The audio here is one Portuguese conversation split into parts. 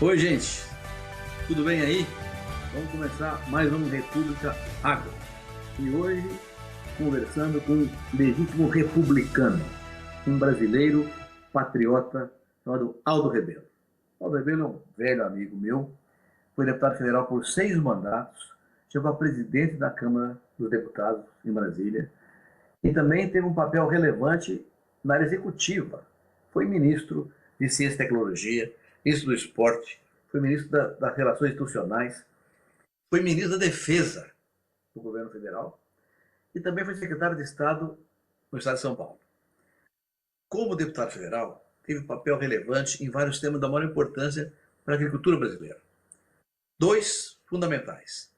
Oi, gente, tudo bem aí? Vamos começar mais um República Água. E hoje, conversando com um legítimo republicano, um brasileiro patriota chamado Aldo Rebelo. Aldo Rebelo é um velho amigo meu, foi deputado federal por 6 mandatos, chegou a presidente da Câmara dos Deputados em Brasília e também teve um papel relevante na área executiva. Foi ministro de Ciência e Tecnologia, ministro do Esporte, foi ministro das Relações Institucionais, foi ministro da Defesa do governo federal e também foi secretário de Estado no Estado de São Paulo. Como deputado federal, teve um papel relevante em vários temas da maior importância para a agricultura brasileira. 2 fundamentais.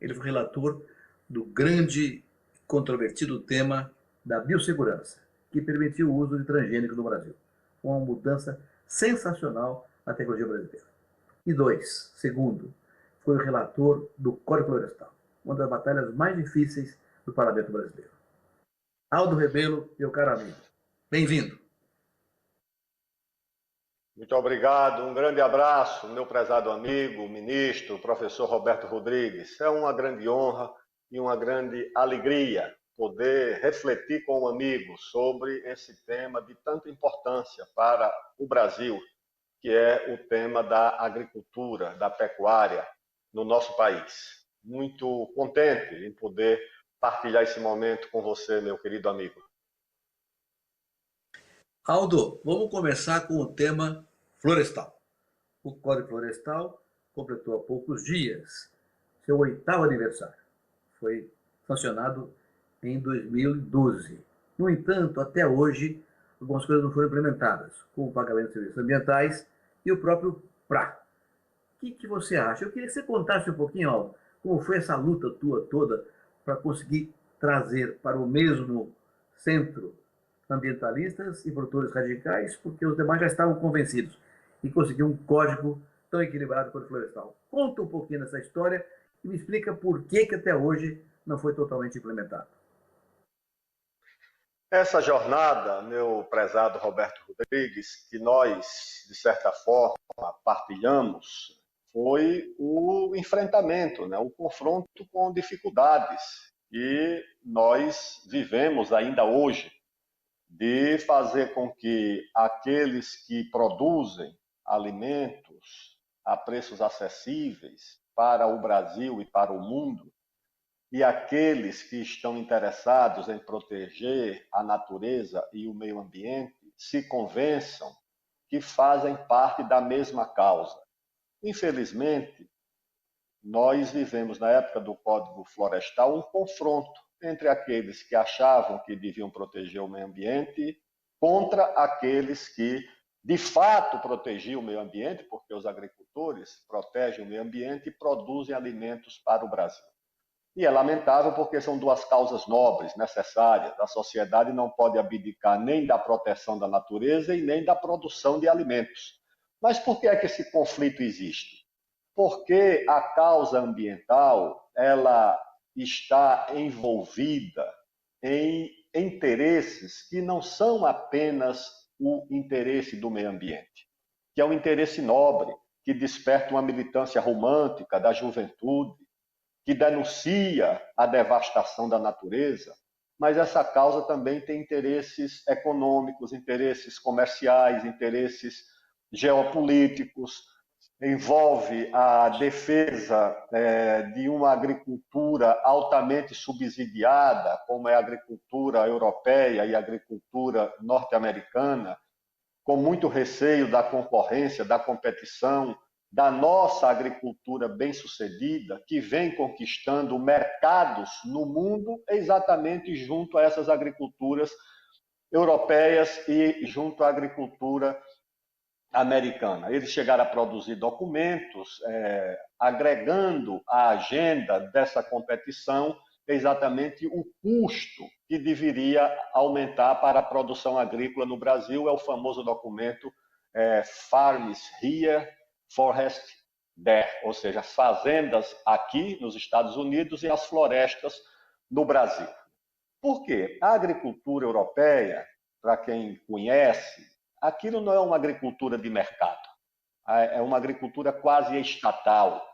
Ele foi relator do grande controvertido tema da biossegurança, que permitiu o uso de transgênicos no Brasil. Uma mudança sensacional na tecnologia brasileira. E 2, segundo, foi o relator do Código Florestal, uma das batalhas mais difíceis do Parlamento brasileiro. Aldo Rebelo, meu caro amigo, bem-vindo. Muito obrigado, um grande abraço, meu prezado amigo, ministro, professor Roberto Rodrigues. É uma grande honra e uma grande alegria poder refletir com um amigo sobre esse tema de tanta importância para o Brasil, que é o tema da agricultura, da pecuária no nosso país. Muito contente em poder partilhar esse momento com você, meu querido amigo. Aldo, vamos começar com o tema florestal. O Código Florestal completou há poucos dias seu 8º aniversário. Foi sancionado em 2012. No entanto, até hoje, algumas coisas não foram implementadas, como o pagamento de serviços ambientais e o próprio PRA. O que você acha? Eu queria que você contasse um pouquinho, Aldo, como foi essa luta tua toda para conseguir trazer para o mesmo centro ambientalistas e produtores radicais, porque os demais já estavam convencidos e conseguir um código tão equilibrado quanto o florestal. Conta um pouquinho dessa história e me explica por que até hoje não foi totalmente implementado. Essa jornada, meu prezado Roberto Rodrigues, que nós, de certa forma, partilhamos, foi o enfrentamento, né? O confronto com dificuldades que nós vivemos ainda hoje, de fazer com que aqueles que produzem alimentos a preços acessíveis para o Brasil e para o mundo, e aqueles que estão interessados em proteger a natureza e o meio ambiente se convençam que fazem parte da mesma causa. Infelizmente, nós vivemos na época do Código Florestal um confronto entre aqueles que achavam que deviam proteger o meio ambiente contra aqueles que de fato protegiam o meio ambiente, porque os agricultores protegem o meio ambiente e produzem alimentos para o Brasil. E é lamentável porque são 2 causas nobres, necessárias. A sociedade não pode abdicar nem da proteção da natureza e nem da produção de alimentos. Mas por que é que esse conflito existe? Porque a causa ambiental, ela está envolvida em interesses que não são apenas o interesse do meio ambiente, que é um interesse nobre, que desperta uma militância romântica da juventude, que denuncia a devastação da natureza, mas essa causa também tem interesses econômicos, interesses comerciais, interesses geopolíticos, envolve a defesa de uma agricultura altamente subsidiada, como é a agricultura europeia e a agricultura norte-americana, com muito receio da concorrência, da competição, da nossa agricultura bem-sucedida, que vem conquistando mercados no mundo exatamente junto a essas agriculturas europeias e junto à agricultura americana. Eles chegaram a produzir documentos agregando à agenda dessa competição exatamente o custo que deveria aumentar para a produção agrícola no Brasil, é o famoso documento Farms Here, Forest There, ou seja, as fazendas aqui nos Estados Unidos e as florestas no Brasil. Por quê? A agricultura europeia, para quem conhece, aquilo não é uma agricultura de mercado. é uma agricultura quase estatal.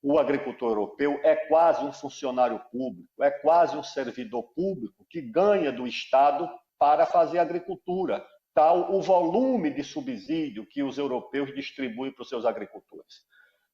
O agricultor europeu é quase um funcionário público, é quase um servidor público que ganha do Estado para fazer agricultura. Tal o volume de subsídio que os europeus distribuem para os seus agricultores.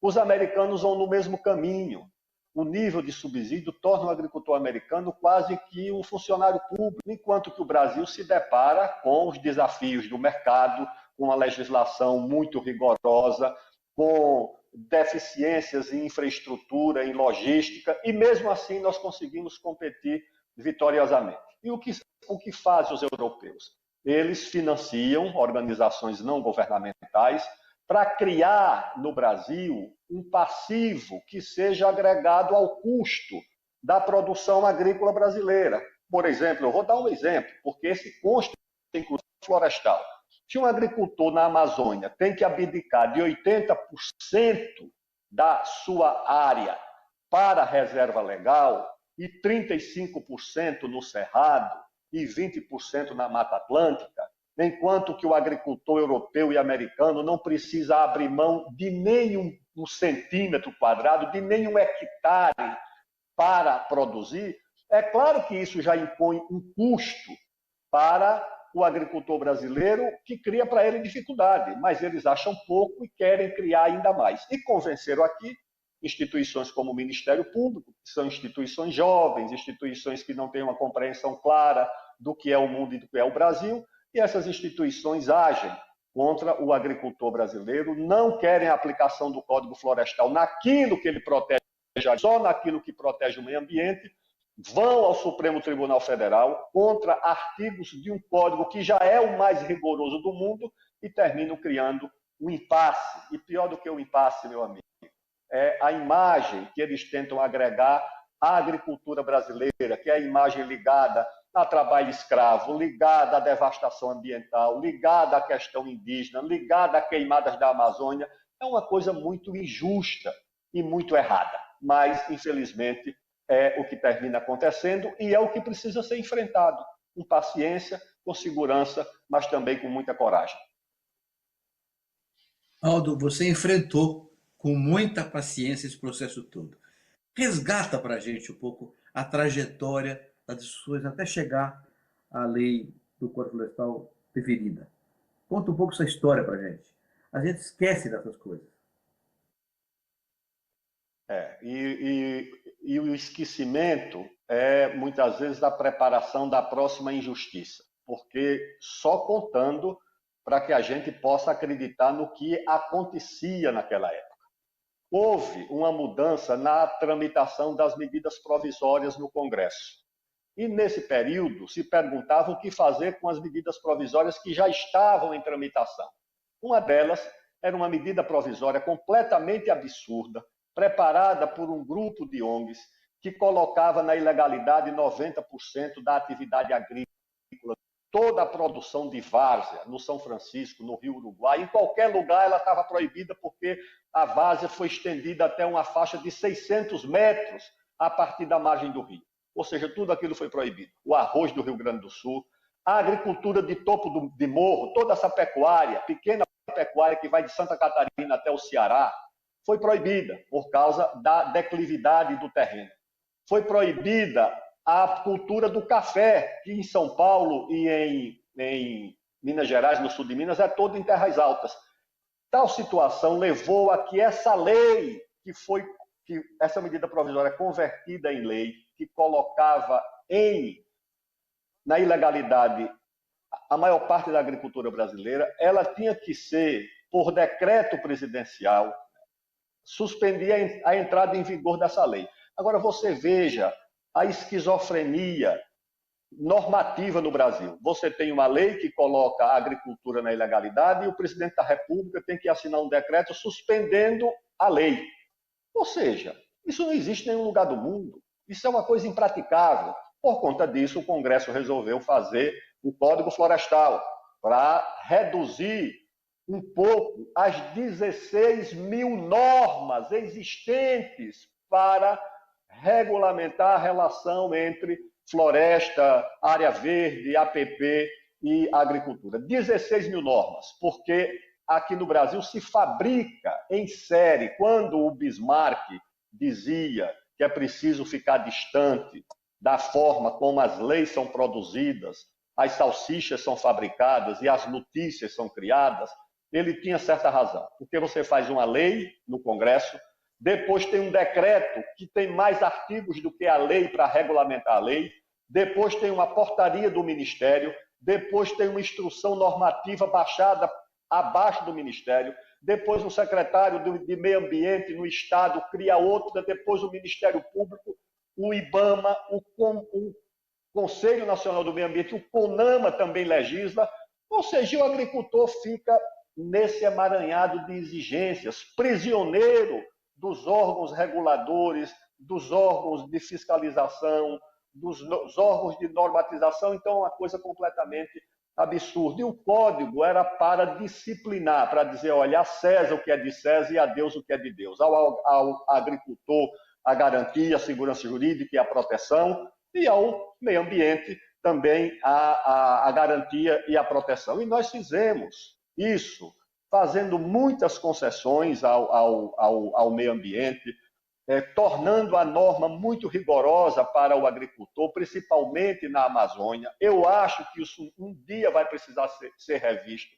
Os americanos vão no mesmo caminho. O nível de subsídio torna o agricultor americano quase que um funcionário público, enquanto que o Brasil se depara com os desafios do mercado, com uma legislação muito rigorosa, com deficiências em infraestrutura, em logística, e mesmo assim nós conseguimos competir vitoriosamente. E o que fazem os europeus? Eles financiam organizações não governamentais para criar no Brasil um passivo que seja agregado ao custo da produção agrícola brasileira. Por exemplo, eu vou dar um exemplo, porque esse custo tem inclusão florestal. Se um agricultor na Amazônia tem que abdicar de 80% da sua área para a reserva legal e 35% no Cerrado e 20% na Mata Atlântica, enquanto que o agricultor europeu e americano não precisa abrir mão de nenhum centímetro quadrado, de nenhum hectare para produzir, é claro que isso já impõe um custo para o agricultor brasileiro que cria para ele dificuldade, mas eles acham pouco e querem criar ainda mais. E convenceram aqui instituições como o Ministério Público, que são instituições jovens, instituições que não têm uma compreensão clara do que é o mundo e do que é o Brasil, e essas instituições agem contra o agricultor brasileiro, não querem a aplicação do Código Florestal naquilo que ele protege, só naquilo que protege o meio ambiente, vão ao Supremo Tribunal Federal contra artigos de um código que já é o mais rigoroso do mundo e terminam criando um impasse. E pior do que o impasse, meu amigo, é a imagem que eles tentam agregar à agricultura brasileira, que é a imagem ligada a trabalho escravo, ligada à devastação ambiental, ligada à questão indígena, ligada a queimadas da Amazônia. É uma coisa muito injusta e muito errada, mas, infelizmente, é o que termina acontecendo e é o que precisa ser enfrentado, com paciência, com segurança, mas também com muita coragem. Aldo, você enfrentou com muita paciência esse processo todo. Resgata para a gente um pouco a trajetória das discussões até chegar à lei do Código Florestal deferida. Conta um pouco essa história para a gente. A gente esquece dessas coisas. E o esquecimento é, muitas vezes, a preparação da próxima injustiça, porque só contando para que a gente possa acreditar no que acontecia naquela época. Houve uma mudança na tramitação das medidas provisórias no Congresso. E, nesse período, se perguntava o que fazer com as medidas provisórias que já estavam em tramitação. Uma delas era uma medida provisória completamente absurda, preparada por um grupo de ONGs que colocava na ilegalidade 90% da atividade agrícola, toda a produção de várzea no São Francisco, no Rio Uruguai, em qualquer lugar ela estava proibida porque a várzea foi estendida até uma faixa de 600 metros a partir da margem do rio. Ou seja, tudo aquilo foi proibido. O arroz do Rio Grande do Sul, a agricultura de topo de morro, toda essa pecuária, pequena pecuária que vai de Santa Catarina até o Ceará, foi proibida por causa da declividade do terreno. Foi proibida a cultura do café, que em São Paulo e em Minas Gerais, no sul de Minas, é toda em terras altas. Tal situação levou a que essa lei, que essa medida provisória convertida em lei, que colocava na ilegalidade a maior parte da agricultura brasileira, ela tinha que ser, por decreto presidencial, suspendia a entrada em vigor dessa lei. Agora, você veja a esquizofrenia normativa no Brasil. Você tem uma lei que coloca a agricultura na ilegalidade e o presidente da República tem que assinar um decreto suspendendo a lei. Ou seja, isso não existe em nenhum lugar do mundo. Isso é uma coisa impraticável. Por conta disso, o Congresso resolveu fazer o Código Florestal para reduzir um pouco as 16 mil normas existentes para regulamentar a relação entre floresta, área verde, APP e agricultura. 16 mil normas, porque aqui no Brasil se fabrica em série. Quando o Bismarck dizia que é preciso ficar distante da forma como as leis são produzidas, as salsichas são fabricadas e as notícias são criadas, ele tinha certa razão. Porque você faz uma lei no Congresso, depois tem um decreto que tem mais artigos do que a lei para regulamentar a lei, depois tem uma portaria do Ministério, depois tem uma instrução normativa baixada abaixo do Ministério, depois o secretário de Meio Ambiente no Estado cria outra, depois o Ministério Público, o IBAMA, o Conselho Nacional do Meio Ambiente, o CONAMA também legisla, ou seja, o agricultor fica nesse emaranhado de exigências, prisioneiro dos órgãos reguladores, dos órgãos de fiscalização, dos órgãos de normatização, então é uma coisa completamente absurda. E o código era para disciplinar, para dizer, olha, a César o que é de César e a Deus o que é de Deus. Ao agricultor a garantia, a segurança jurídica e a proteção, e ao meio ambiente também a garantia e a proteção. E nós fizemos isso, fazendo muitas concessões ao meio ambiente, tornando a norma muito rigorosa para o agricultor, principalmente na Amazônia. Eu acho que isso um dia vai precisar ser revisto.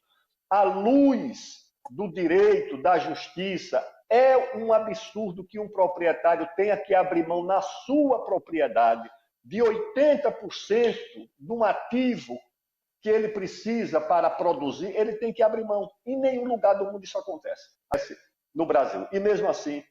À luz do direito, da justiça, é um absurdo que um proprietário tenha que abrir mão na sua propriedade de 80% de um ativo que ele precisa para produzir, ele tem que abrir mão. Em nenhum lugar do mundo isso acontece, no Brasil. E mesmo assim,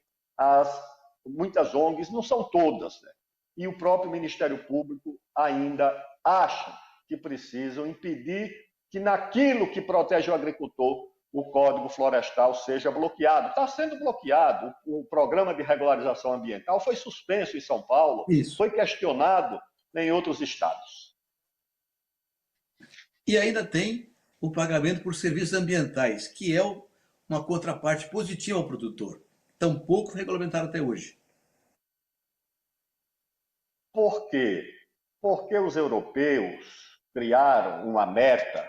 muitas ONGs, não são todas, né? E o próprio Ministério Público ainda acha que precisam impedir que naquilo que protege o agricultor, o Código Florestal seja bloqueado. Está sendo bloqueado. O programa de regularização ambiental foi suspenso em São Paulo, foi questionado em outros estados. E ainda tem o pagamento por serviços ambientais, que é uma contraparte positiva ao produtor. Tampouco regulamentado até hoje. Por quê? Porque os europeus criaram uma meta,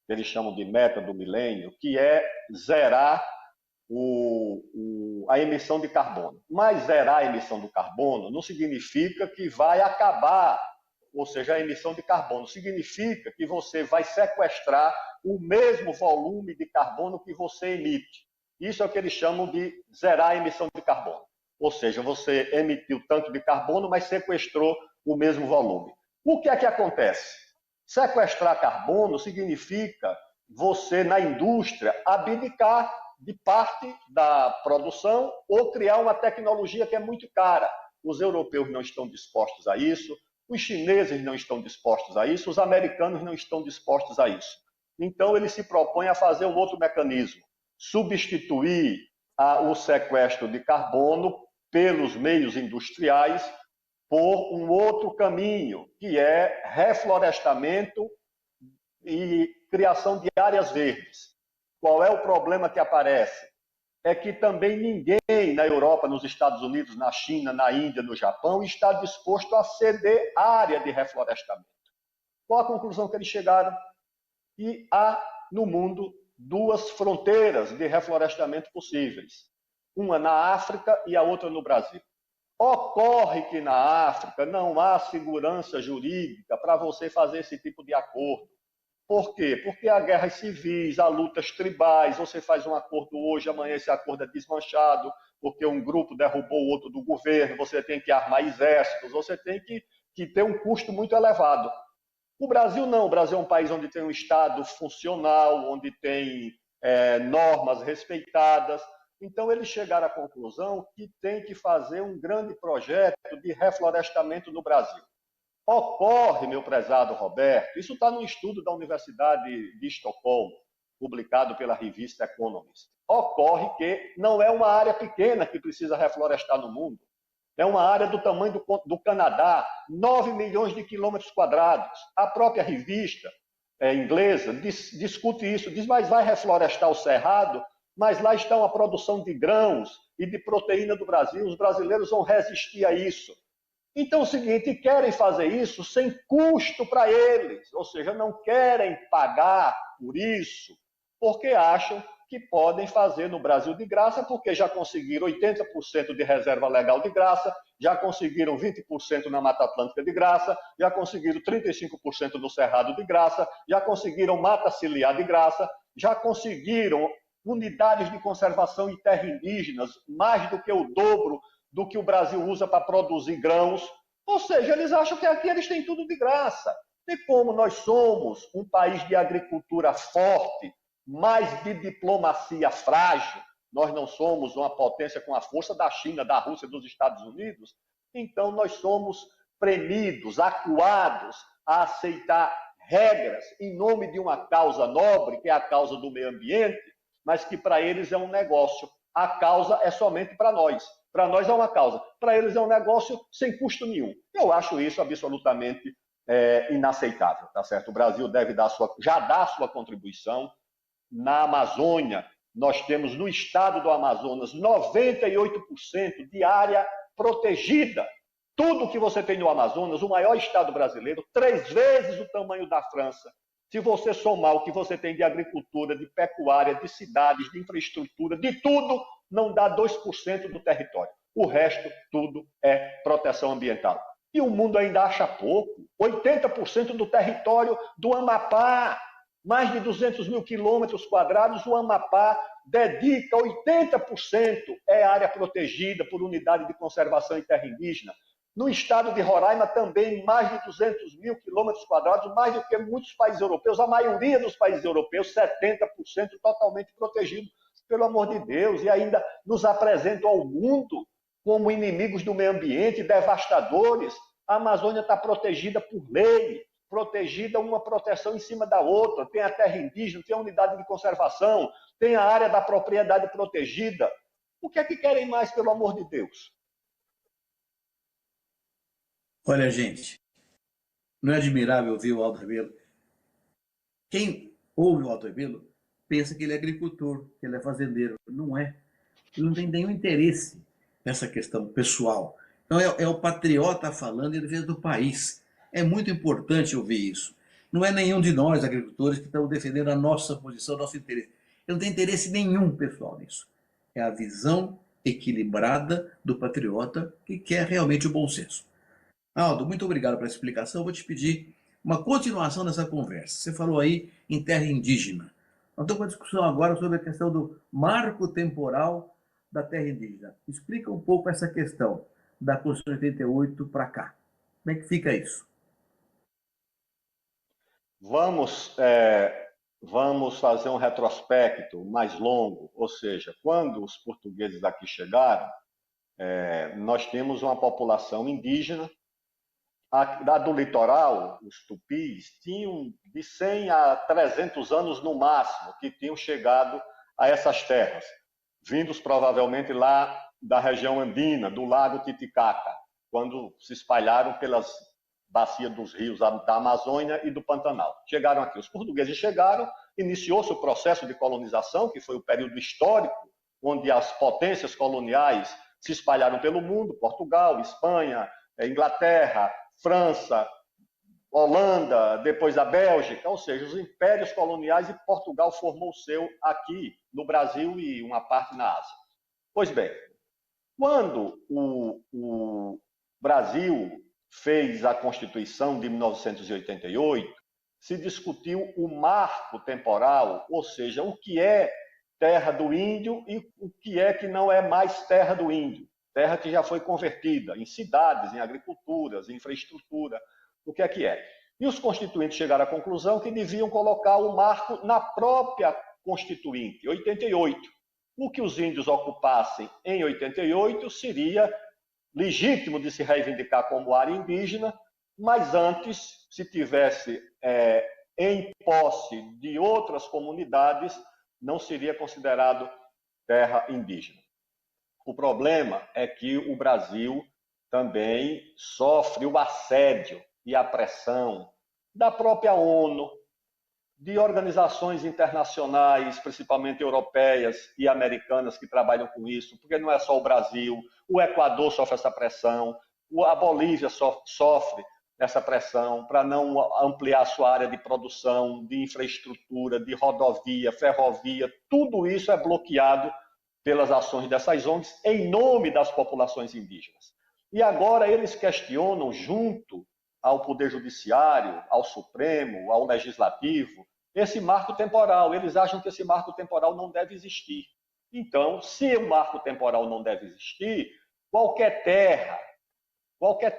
que eles chamam de meta do milênio, que é zerar a emissão de carbono. Mas zerar a emissão do carbono não significa que vai acabar, ou seja, a emissão de carbono. Significa que você vai sequestrar o mesmo volume de carbono que você emite. Isso é o que eles chamam de zerar a emissão de carbono. Ou seja, você emitiu tanto de carbono, mas sequestrou o mesmo volume. O que é que acontece? Sequestrar carbono significa você, na indústria, abdicar de parte da produção ou criar uma tecnologia que é muito cara. Os europeus não estão dispostos a isso, os chineses não estão dispostos a isso, os americanos não estão dispostos a isso. Então, ele se propõe a fazer um outro mecanismo, substituir o sequestro de carbono pelos meios industriais por um outro caminho, que é reflorestamento e criação de áreas verdes. Qual é o problema que aparece? É que também ninguém na Europa, nos Estados Unidos, na China, na Índia, no Japão, está disposto a ceder área de reflorestamento. Qual a conclusão que eles chegaram? E há no mundo duas fronteiras de reflorestamento possíveis. Uma na África e a outra no Brasil. Ocorre que na África não há segurança jurídica para você fazer esse tipo de acordo. Por quê? Porque há guerras civis, há lutas tribais, você faz um acordo hoje, amanhã esse acordo é desmanchado, porque um grupo derrubou o outro do governo, você tem que armar exércitos, você tem que ter um custo muito elevado. O Brasil não, o Brasil é um país onde tem um Estado funcional, onde tem normas respeitadas. Então, eles chegaram à conclusão que tem que fazer um grande projeto de reflorestamento no Brasil. Ocorre, meu prezado Roberto, isso está num estudo da Universidade de Estocolmo, publicado pela revista Economist. Ocorre que não é uma área pequena que precisa reflorestar no mundo. É uma área do tamanho do Canadá, 9 milhões de quilômetros quadrados. A própria revista inglesa discute isso, diz, mas vai reflorestar o Cerrado? Mas lá está uma produção de grãos e de proteína do Brasil, os brasileiros vão resistir a isso. Então é o seguinte, querem fazer isso sem custo para eles, ou seja, não querem pagar por isso, porque acham que podem fazer no Brasil de graça, porque já conseguiram 80% de reserva legal de graça, já conseguiram 20% na Mata Atlântica de graça, já conseguiram 35% no Cerrado de graça, já conseguiram mata ciliar de graça, já conseguiram unidades de conservação em terra indígenas, mais do que o dobro do que o Brasil usa para produzir grãos. Ou seja, eles acham que aqui eles têm tudo de graça. E como nós somos um país de agricultura forte, mas de diplomacia frágil, nós não somos uma potência com a força da China, da Rússia, dos Estados Unidos, então nós somos premidos, acuados a aceitar regras em nome de uma causa nobre, que é a causa do meio ambiente, mas que para eles é um negócio. A causa é somente para nós. Para nós é uma causa, para eles é um negócio sem custo nenhum. Eu acho isso absolutamente inaceitável, tá certo? O Brasil deve já dá a sua contribuição. Na Amazônia, nós temos no estado do Amazonas 98% de área protegida. Tudo que você tem no Amazonas, o maior estado brasileiro, 3 vezes o tamanho da França. Se você somar o que você tem de agricultura, de pecuária, de cidades, de infraestrutura, de tudo, não dá 2% do território. O resto, tudo é proteção ambiental. E o mundo ainda acha pouco. 80% do território do Amapá, mais de 200 mil quilômetros quadrados, o Amapá dedica 80% é área protegida por unidade de conservação em terra indígena. No estado de Roraima também, mais de 200 mil quilômetros quadrados, mais do que muitos países europeus, a maioria dos países europeus, 70% totalmente protegido, pelo amor de Deus, e ainda nos apresentam ao mundo como inimigos do meio ambiente, devastadores. A Amazônia está protegida por lei, protegida uma proteção em cima da outra, tem a terra indígena, tem a unidade de conservação, tem a área da propriedade protegida. O que é que querem mais, pelo amor de Deus? Olha, gente, não é admirável ouvir o Aldo Rebelo? Quem ouve o Aldo Rebelo pensa que ele é agricultor, que ele é fazendeiro. Não é. Ele não tem nenhum interesse nessa questão pessoal. Então é o patriota falando em defesa do país. É muito importante ouvir isso. Não é nenhum de nós, agricultores, que estamos defendendo a nossa posição, o nosso interesse. Ele não tem interesse nenhum pessoal nisso. É a visão equilibrada do patriota que quer realmente o bom senso. Aldo, muito obrigado pela explicação. Vou te pedir uma continuação dessa conversa. Você falou aí em terra indígena. Nós estamos com a discussão agora sobre a questão do marco temporal da terra indígena. Explica um pouco essa questão da Constituição de 88 para cá. Como é que fica isso? Vamos fazer um retrospecto mais longo, ou seja, quando os portugueses aqui chegaram, nós temos uma população indígena. A do litoral, os tupis, tinham de 100 a 300 anos no máximo que tinham chegado a essas terras, vindos provavelmente lá da região andina, do lago Titicaca, quando se espalharam pelas bacias dos rios da Amazônia e do Pantanal. Chegaram aqui. Os portugueses chegaram, iniciou-se o processo de colonização, que foi o período histórico, onde as potências coloniais se espalharam pelo mundo, Portugal, Espanha, Inglaterra, França, Holanda, depois a Bélgica, ou seja, os impérios coloniais, e Portugal formou o seu aqui no Brasil e uma parte na Ásia. Pois bem, quando o Brasil fez a Constituição de 1988, se discutiu o marco temporal, ou seja, o que é terra do índio e o que é que não é mais terra do índio. Terra que já foi convertida em cidades, em agriculturas, em infraestrutura, o que é. E os constituintes chegaram à conclusão que deviam colocar o marco na própria Constituinte, 88. O que os índios ocupassem em 88 seria legítimo de se reivindicar como área indígena, mas antes, se tivesse em posse de outras comunidades, não seria considerado terra indígena. O problema é que o Brasil também sofre o assédio e a pressão da própria ONU, de organizações internacionais, principalmente europeias e americanas, que trabalham com isso, porque não é só o Brasil, o Equador sofre essa pressão, a Bolívia sofre, nessa pressão, para não ampliar sua área de produção, de infraestrutura, de rodovia, ferrovia. Tudo isso é bloqueado pelas ações dessas ONGs em nome das populações indígenas. E agora eles questionam, junto ao Poder Judiciário, ao Supremo, ao Legislativo, esse marco temporal. Eles acham que esse marco temporal não deve existir. Então, se o marco temporal não deve existir, qualquer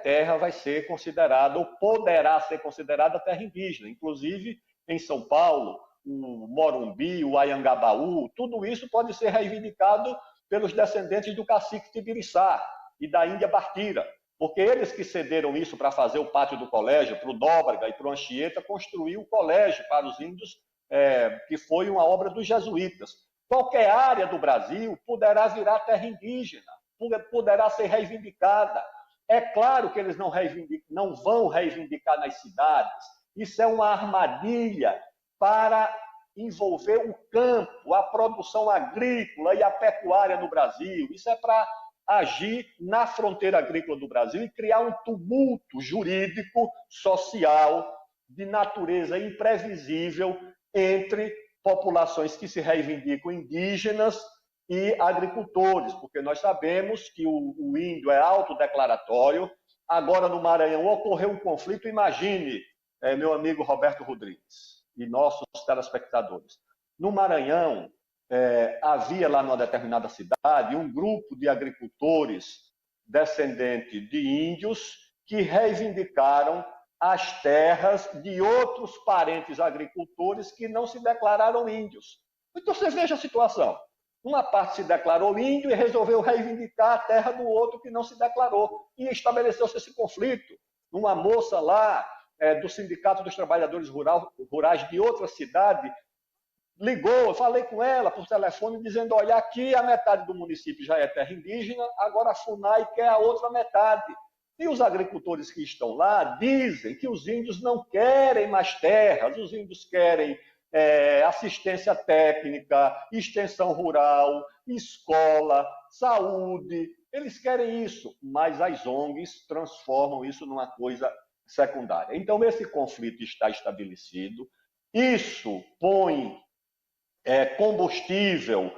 terra vai ser considerada ou poderá ser considerada terra indígena. Inclusive, em São Paulo, o Morumbi, o Anhangabaú, tudo isso pode ser reivindicado pelos descendentes do cacique Tibiriçá e da Índia Bartira, porque eles que cederam isso para fazer o pátio do colégio, para o Nóbrega e para o Anchieta, construir o colégio para os índios, que foi uma obra dos jesuítas. Qualquer área do Brasil poderá virar terra indígena, poderá ser reivindicada. É claro que eles não vão reivindicar nas cidades. Isso é uma armadilha para envolver o campo, a produção agrícola e a pecuária no Brasil. Isso é para agir na fronteira agrícola do Brasil e criar um tumulto jurídico, social, de natureza imprevisível entre populações que se reivindicam indígenas e agricultores, porque nós sabemos que o índio é autodeclaratório. Agora, no Maranhão, ocorreu um conflito. Imagine, meu amigo Roberto Rodrigues e nossos telespectadores. No Maranhão, havia lá numa determinada cidade um grupo de agricultores descendentes de índios que reivindicaram as terras de outros parentes agricultores que não se declararam índios. Então, você veja a situação. Uma parte se declarou índio e resolveu reivindicar a terra do outro que não se declarou. E estabeleceu-se esse conflito. Uma moça lá, do Sindicato dos Trabalhadores Rurais de outra cidade, ligou, eu falei com ela por telefone, dizendo, olha, aqui a metade do município já é terra indígena, agora a FUNAI quer a outra metade. E os agricultores que estão lá dizem que os índios não querem mais terras, os índios querem assistência técnica, extensão rural, escola, saúde. Eles querem isso, mas as ONGs transformam isso numa coisa secundária. Então, esse conflito está estabelecido. Isso põe combustível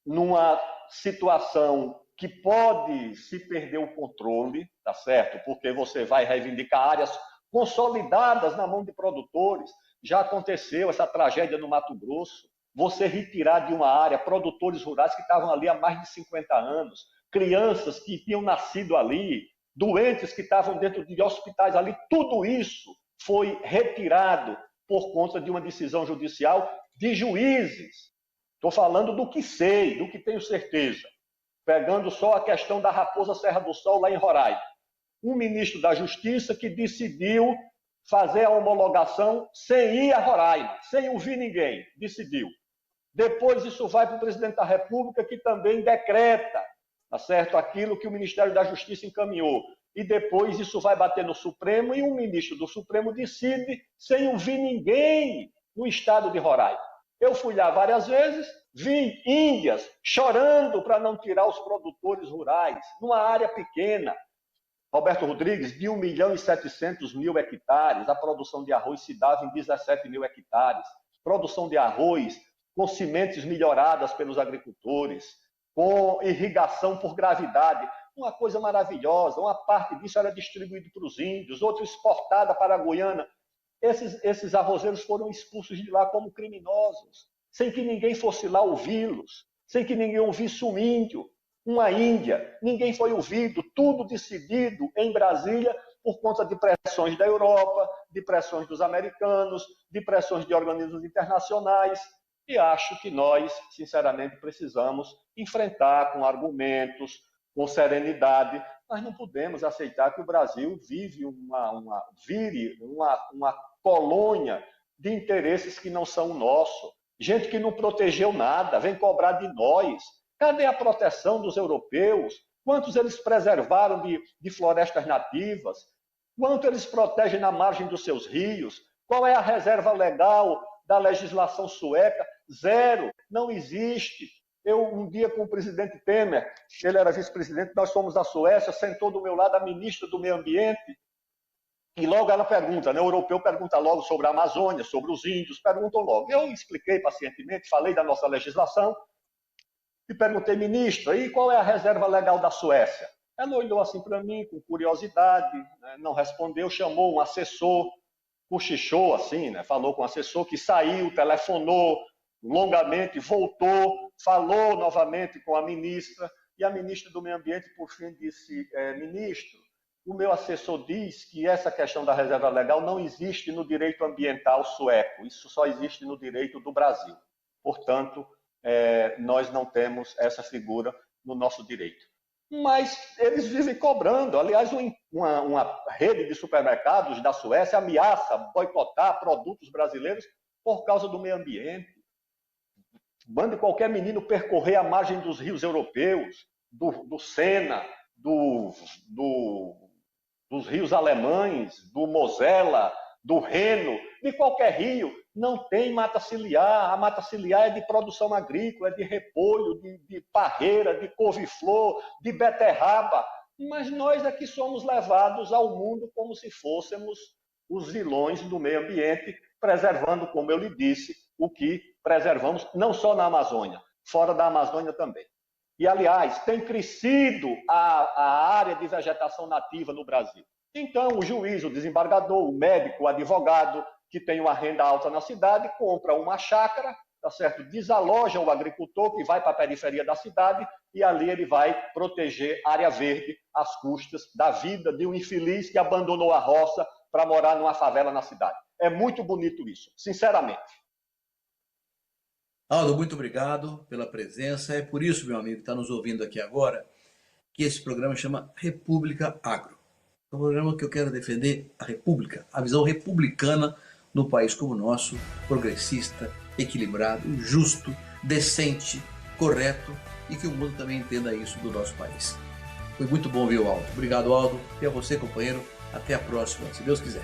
numa situação que pode se perder o controle, tá certo? Porque você vai reivindicar áreas consolidadas na mão de produtores. Já aconteceu essa tragédia no Mato Grosso, você retirar de uma área produtores rurais que estavam ali há mais de 50 anos, crianças que tinham nascido ali, doentes que estavam dentro de hospitais ali, tudo isso foi retirado por conta de uma decisão judicial de juízes. Estou falando do que sei, do que tenho certeza. Pegando só a questão da Raposa Serra do Sol, lá em Roraima. Um ministro da Justiça que decidiu fazer a homologação sem ir a Roraima, sem ouvir ninguém, decidiu. Depois isso vai para o presidente da República, que também decreta, tá certo, aquilo que o Ministério da Justiça encaminhou. E depois isso vai bater no Supremo e um ministro do Supremo decide sem ouvir ninguém no estado de Roraima. Eu fui lá várias vezes, vi índias chorando para não tirar os produtores rurais, numa área pequena. Roberto Rodrigues, de 1.700.000 hectares, a produção de arroz se dava em 17.000 hectares. Produção de arroz com sementes melhoradas pelos agricultores, com irrigação por gravidade. Uma coisa maravilhosa. Uma parte disso era distribuída para os índios, outra exportada para a Guiana. Esses arrozeiros foram expulsos de lá como criminosos, sem que ninguém fosse lá ouvi-los, sem que ninguém ouvisse um índio, uma Índia. Ninguém foi ouvido, tudo decidido em Brasília por conta de pressões da Europa, de pressões dos americanos, de pressões de organismos internacionais. E acho que nós, sinceramente, precisamos enfrentar com argumentos, com serenidade. Nós não podemos aceitar que o Brasil vire uma colônia de interesses que não são nossos. Gente que não protegeu nada, vem cobrar de nós. Cadê a proteção dos europeus? Quantos eles preservaram de florestas nativas? Quanto eles protegem na margem dos seus rios? Qual é a reserva legal da legislação sueca? Zero, não existe. Eu, um dia, com o presidente Temer, ele era vice-presidente, nós fomos à Suécia, sentou do meu lado a ministra do Meio Ambiente, E logo ela pergunta, né? O europeu pergunta logo sobre a Amazônia, sobre os índios, perguntam logo. Eu expliquei pacientemente, falei da nossa legislação e perguntei, ministra, e qual é a reserva legal da Suécia? Ela olhou assim para mim com curiosidade, né? Não respondeu, chamou um assessor, cochichou assim, né? Falou com o assessor que saiu, telefonou longamente, voltou, falou novamente com a ministra, e a ministra do Meio Ambiente, por fim, disse, ministro, o meu assessor diz que essa questão da reserva legal não existe no direito ambiental sueco, isso só existe no direito do Brasil. Portanto, nós não temos essa figura no nosso direito. Mas eles vivem cobrando. Aliás, uma rede de supermercados da Suécia ameaça boicotar produtos brasileiros por causa do meio ambiente. Mande qualquer menino percorrer a margem dos rios europeus, do Sena, dos rios alemães, do Mosela, do Reno, de qualquer rio, não tem mata ciliar. A mata ciliar é de produção agrícola, é de repolho, de parreira, de couve-flor, de beterraba. Mas nós é que somos levados ao mundo como se fôssemos os vilões do meio ambiente, preservando, como eu lhe disse, o que preservamos, não só na Amazônia, fora da Amazônia também. E, aliás, tem crescido a área de vegetação nativa no Brasil. Então, o juiz, o desembargador, o médico, o advogado, que tem uma renda alta na cidade, compra uma chácara, tá certo? Desaloja o agricultor que vai para a periferia da cidade e ali ele vai proteger área verde às custas da vida de um infeliz que abandonou a roça para morar numa favela na cidade. É muito bonito isso, sinceramente. Aldo, muito obrigado pela presença. É por isso, meu amigo, que está nos ouvindo aqui agora, que esse programa chama República Agro. É um programa que eu quero defender a República, a visão republicana no país como o nosso, progressista, equilibrado, justo, decente, correto, e que o mundo também entenda isso do nosso país. Foi muito bom ver o Aldo. Obrigado, Aldo. E a você, companheiro. Até a próxima, se Deus quiser.